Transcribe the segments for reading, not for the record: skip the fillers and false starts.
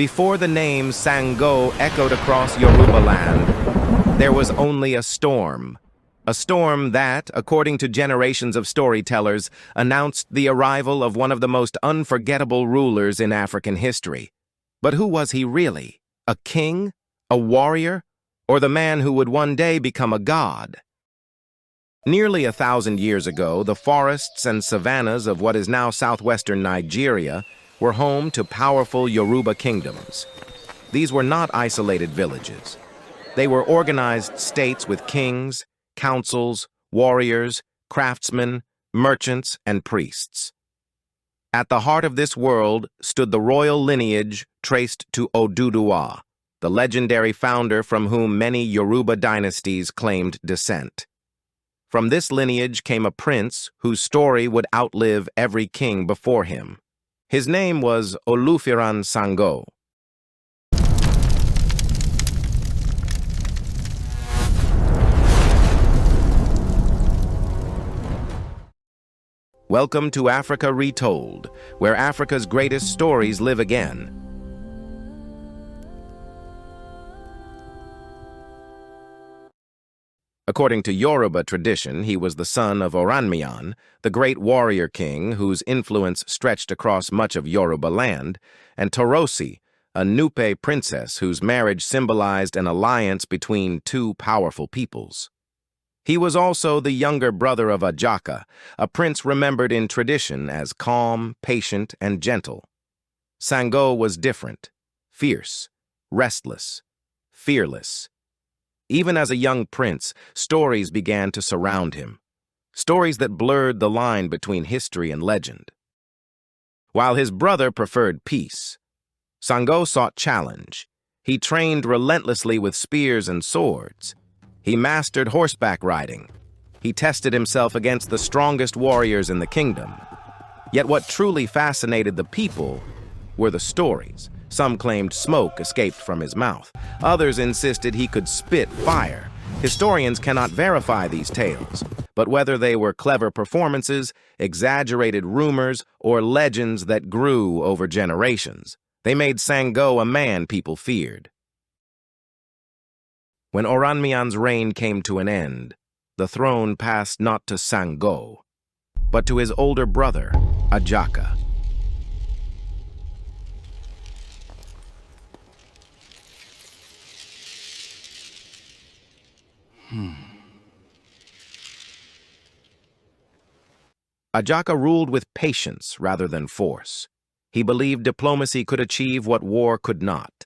Before the name Sàngó echoed across Yoruba land, there was only a storm. A storm that, according to generations of storytellers, announced the arrival of one of the most unforgettable rulers in African history. But who was he really? A king? A warrior? Or the man who would one day become a god? Nearly 1,000 years ago, the forests and savannas of what is now southwestern Nigeria were home to powerful Yoruba kingdoms. These were not isolated villages. They were organized states with kings, councils, warriors, craftsmen, merchants, and priests. At the heart of this world stood the royal lineage traced to Oduduwa, the legendary founder from whom many Yoruba dynasties claimed descent. From this lineage came a prince whose story would outlive every king before him. His name was Olufiran Sango. Welcome to Africa Retold, where Africa's greatest stories live again. According to Yoruba tradition, he was the son of Oranmiyan, the great warrior king whose influence stretched across much of Yoruba land, and Torosi, a Nupe princess whose marriage symbolized an alliance between two powerful peoples. He was also the younger brother of Ajaka, a prince remembered in tradition as calm, patient, and gentle. Sango was different, fierce, restless, fearless. Even as a young prince, stories began to surround him, stories that blurred the line between history and legend. While his brother preferred peace, Sango sought challenge. He trained relentlessly with spears and swords. He mastered horseback riding. He tested himself against the strongest warriors in the kingdom. Yet what truly fascinated the people were the stories. Some claimed smoke escaped from his mouth. Others insisted he could spit fire. Historians cannot verify these tales, but whether they were clever performances, exaggerated rumors, or legends that grew over generations, they made Sango a man people feared. When Oranmiyan's reign came to an end, the throne passed not to Sango, but to his older brother, Ajaka. Ajaka ruled with patience rather than force. He believed diplomacy could achieve what war could not.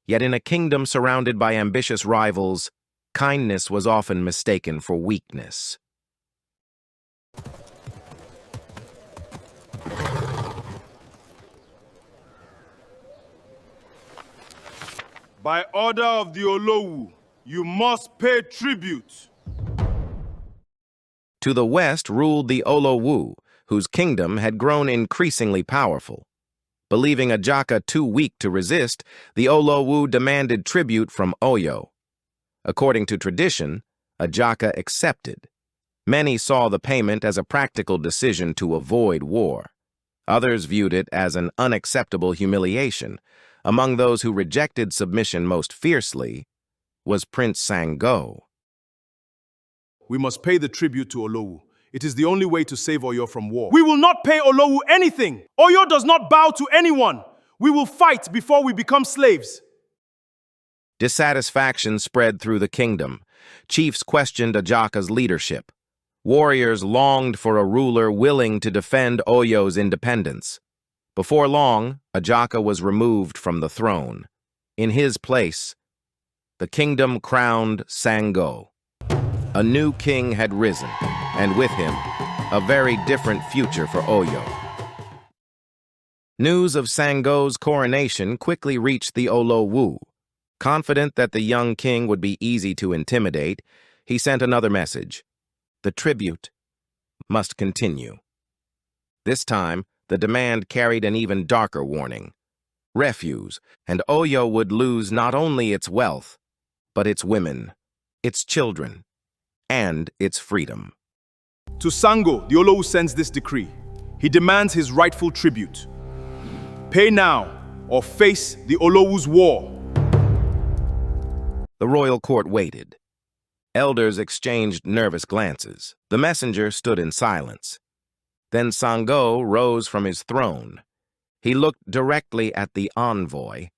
Yet in a kingdom surrounded by ambitious rivals, kindness was often mistaken for weakness. By order of the Olowu, you must pay tribute. To the west ruled the Olowu, whose kingdom had grown increasingly powerful. Believing Ajaka too weak to resist, the Olowu demanded tribute from Oyo. According to tradition, Ajaka accepted. Many saw the payment as a practical decision to avoid war. Others viewed it as an unacceptable humiliation. Among those who rejected submission most fiercely was Prince Sango. We must pay the tribute to Olowu. It is the only way to save Oyo from war. We will not pay Olowu anything. Oyo does not bow to anyone. We will fight before we become slaves. Dissatisfaction spread through the kingdom. Chiefs questioned Ajaka's leadership. Warriors longed for a ruler willing to defend Oyo's independence. Before long, Ajaka was removed from the throne. In his place, the kingdom crowned Sango. A new king had risen, and with him, a very different future for Oyo. News of Sango's coronation quickly reached the Olowu. Confident that the young king would be easy to intimidate, he sent another message. The tribute must continue. This time, the demand carried an even darker warning. Refuse, and Oyo would lose not only its wealth, but its women, its children, and its freedom. To Sango, the Olowu sends this decree. He demands his rightful tribute. Pay now, or face the Olowu's war. The royal court waited. Elders exchanged nervous glances. The messenger stood in silence. Then Sango rose from his throne. He looked directly at the envoy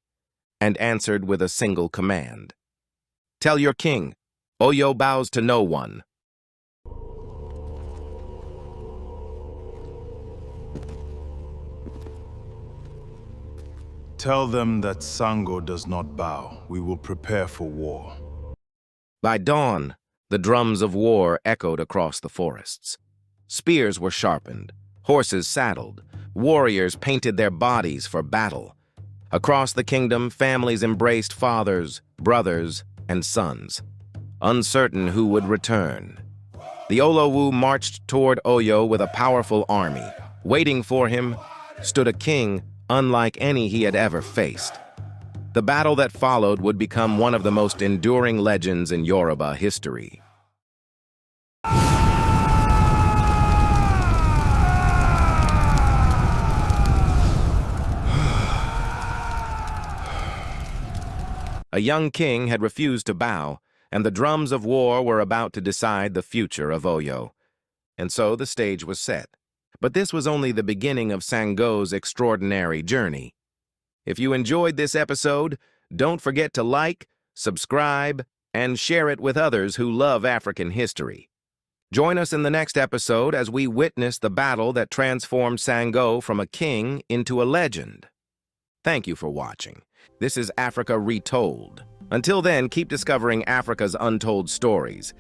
and answered with a single command. "Tell your king, Oyo bows to no one." Tell them that Sango does not bow. We will prepare for war. By dawn, the drums of war echoed across the forests. Spears were sharpened, horses saddled, warriors painted their bodies for battle. Across the kingdom, families embraced fathers, brothers, and sons, uncertain who would return. The Olowu marched toward Oyo with a powerful army. Waiting for him stood a king unlike any he had ever faced. The battle that followed would become one of the most enduring legends in Yoruba history. A young king had refused to bow, and the drums of war were about to decide the future of Oyo. And so the stage was set. But this was only the beginning of Sàngó's extraordinary journey. If you enjoyed this episode, don't forget to like, subscribe, and share it with others who love African history. Join us in the next episode as we witness the battle that transformed Sàngó from a king into a legend. Thank you for watching. This is Africa Retold. Until then, keep discovering Africa's untold stories.